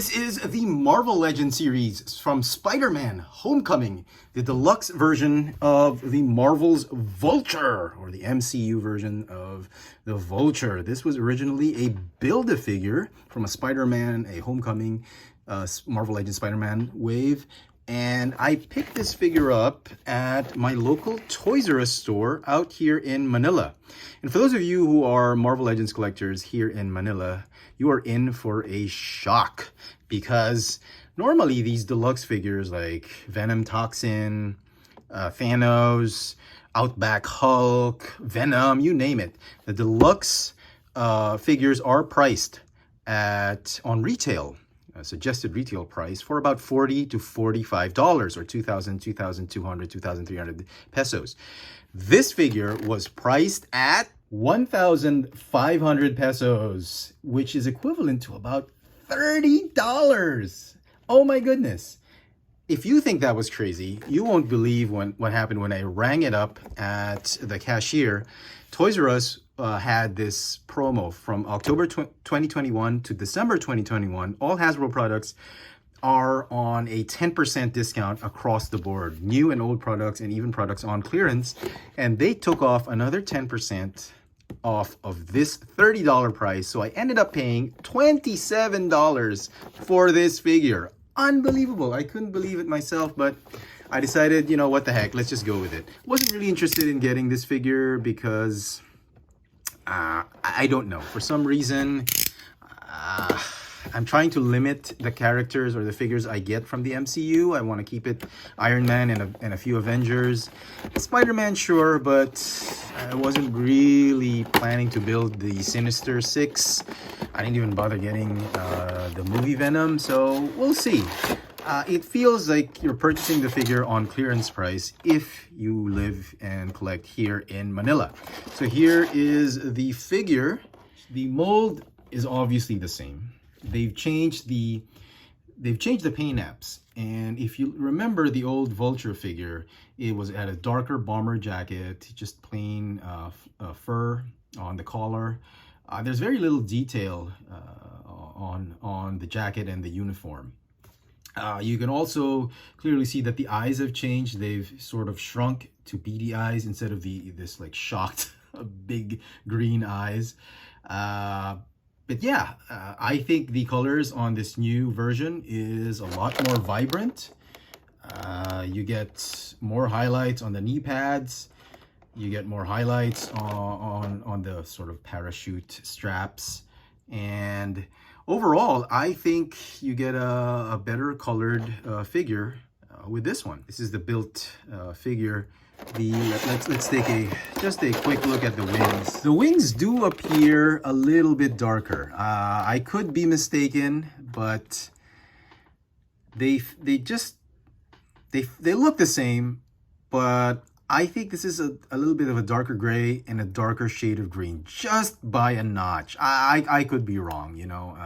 This is the Marvel Legends series from Spider-Man Homecoming, the deluxe version of the Marvel's Vulture, or the MCU version of the Vulture. This was originally a Build-A-Figure from a Spider-Man, a Homecoming Marvel Legends Spider-Man wave. And I picked this figure up at my local Toys R Us store out here in Manila. And for those of you who are Marvel Legends collectors here in Manila, you are in for a shock, because normally these deluxe figures like Venom Toxin, Thanos, Outback Hulk, Venom, you name it, the deluxe figures are priced on retail, suggested retail price, for about $40 to $45 or 2,200, 2,300 pesos. This figure was priced at 1,500 pesos, which is equivalent to about $30. Oh my goodness. If you think that was crazy, you won't believe what happened when I rang it up at the cashier. Toys R Us had this promo from October 2021 to December 2021. All Hasbro products are on a 10% discount across the board. New and old products, and even products on clearance. And they took off another 10% off of this $30 price. So I ended up paying $27 for this figure. Unbelievable. I couldn't believe it myself, but I decided, you know, what the heck, let's just go with it. Wasn't really interested in getting this figure because I don't know. For some reason, I'm trying to limit the characters or the figures I get from the MCU. I want to keep it Iron Man and a few Avengers. Spider-Man, sure, but I wasn't really planning to build the Sinister Six. I didn't even bother getting the movie Venom, so we'll see. It feels like you're purchasing the figure on clearance price if you live and collect here in Manila. So here is the figure. The mold is obviously the same. They've changed the paint apps, and if you remember the old Vulture figure, it was at a darker bomber jacket, just plain fur on the collar. There's very little detail on the jacket and the uniform. You can also clearly see that the eyes have changed. They've sort of shrunk to beady eyes instead of this like shocked big green eyes. But yeah, I think the colors on this new version is a lot more vibrant. You get more highlights on the knee pads. You get more highlights on the sort of parachute straps. And overall, I think you get a better colored figure with this one. This is the built figure. Let's take just a quick look at the wings. The wings do appear a little bit darker. I could be mistaken, but they look the same, but I think this is a little bit of a darker gray and a darker shade of green, just by a notch. I could be wrong, you know.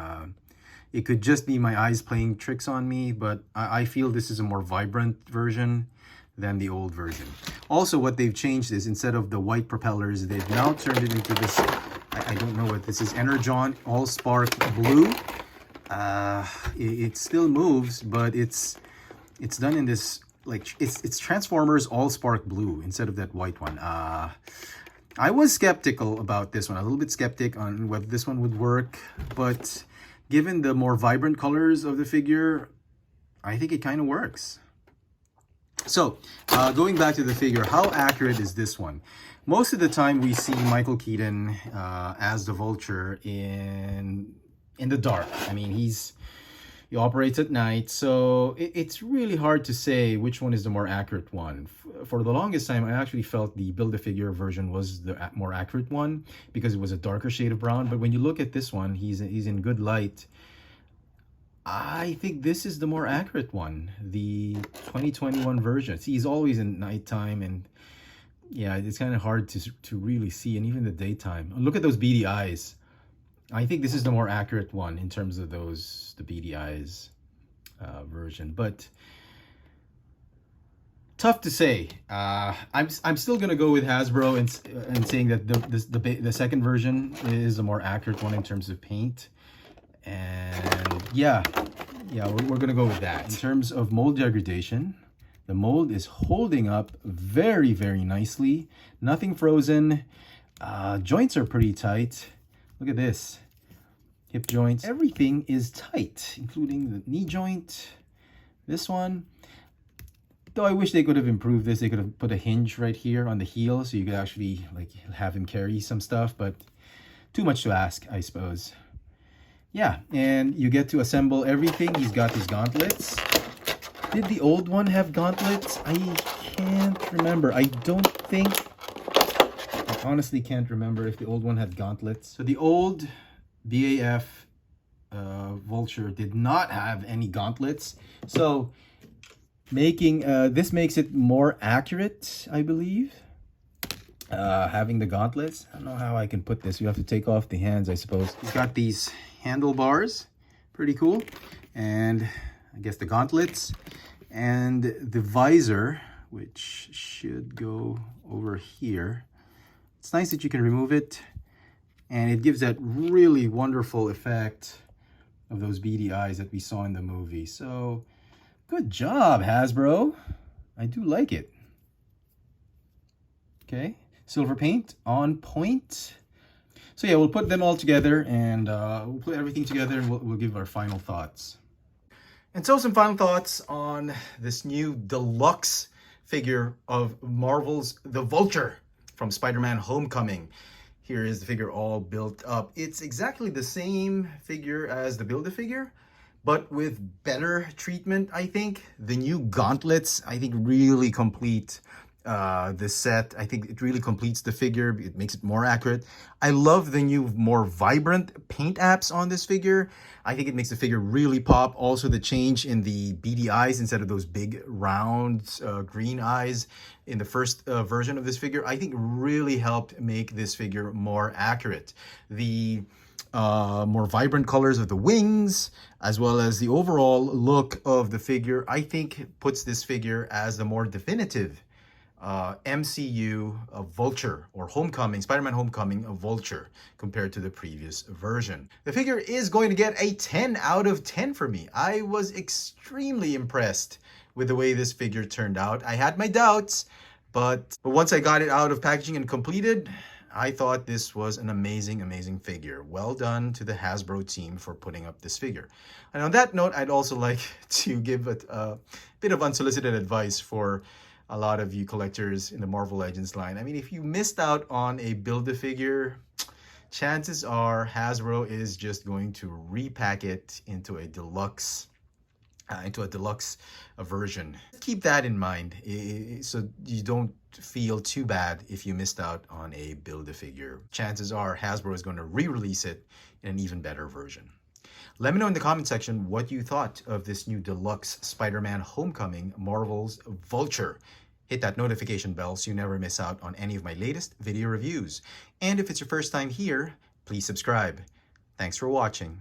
It could just be my eyes playing tricks on me, but I feel this is a more vibrant version than the old version. Also, what they've changed is, instead of the white propellers, they've now turned it into this, I don't know what this is, Energon All-Spark Blue. It still moves, but it's done in this, like, it's Transformers All-Spark Blue instead of that white one. I was skeptical about this one, a little bit skeptic on whether this one would work, but given the more vibrant colors of the figure, I think it kind of works. So, going back to the figure, how accurate is this one? Most of the time we see Michael Keaton as the Vulture in the dark. I mean, he operates at night, so it's really hard to say which one is the more accurate one. For the longest time, I actually felt the Build-A-Figure version was the more accurate one because it was a darker shade of brown. But when you look at this one, he's in good light. I think this is the more accurate one, the 2021 version. See, he's always in nighttime, and yeah, it's kind of hard to really see, and even the daytime. Look at those beady eyes. I think this is the more accurate one in terms of the beady eyes version, but tough to say. I'm still gonna go with Hasbro and saying that the second version is the more accurate one in terms of paint. And yeah, we're gonna go with that. In terms of mold degradation, the mold is holding up very, very nicely. Nothing frozen. Joints are pretty tight. Look at this. Hip joints. Everything is tight, including the knee joint. This one. Though I wish they could have improved this. They could have put a hinge right here on the heel so you could actually like have him carry some stuff, but too much to ask, I suppose. Yeah, and you get to assemble everything. He's got his gauntlets. Did the old one have gauntlets? I can't remember. I honestly can't remember if the old one had gauntlets. So the old BAF Vulture did not have any gauntlets. So making this makes it more accurate, I believe. Having the gauntlets. I don't know how I can put this. You have to take off the hands, I suppose. He's got these handlebars. Pretty cool. And I guess the gauntlets. And the visor, which should go over here. It's nice that you can remove it. And it gives that really wonderful effect of those beady eyes that we saw in the movie. So, good job, Hasbro. I do like it. Okay, silver paint on point. So yeah, we'll put them all together and we'll put everything together and we'll give our final thoughts. And so some final thoughts on this new deluxe figure of Marvel's The Vulture from Spider-Man Homecoming. Here is the figure all built up. It's exactly the same figure as the Build-A-Figure, but with better treatment, I think. The new gauntlets, I think, really complete this set. I think it really completes the figure. It makes it more accurate. I love the new, more vibrant paint apps on this figure. I think it makes the figure really pop. Also, the change in the beady eyes instead of those big, round, green eyes in the first version of this figure, I think really helped make this figure more accurate. The more vibrant colors of the wings, as well as the overall look of the figure, I think puts this figure as the more definitive MCU Vulture, or Homecoming, Spider-Man Homecoming Vulture, compared to the previous version. The figure is going to get a 10 out of 10 for me. I was extremely impressed with the way this figure turned out. I had my doubts, but once I got it out of packaging and completed, I thought this was an amazing, amazing figure. Well done to the Hasbro team for putting up this figure. And on that note, I'd also like to give a bit of unsolicited advice for a lot of you collectors in the Marvel Legends line. I mean, if you missed out on a Build-A-Figure, chances are Hasbro is just going to repack it into a deluxe version. Keep that in mind so you don't feel too bad if you missed out on a Build-A-Figure. Chances are Hasbro is going to re-release it in an even better version. Let me know in the comment section what you thought of this new deluxe Spider-Man Homecoming Marvel's Vulture. Hit that notification bell so you never miss out on any of my latest video reviews. And if it's your first time here, please subscribe. Thanks for watching.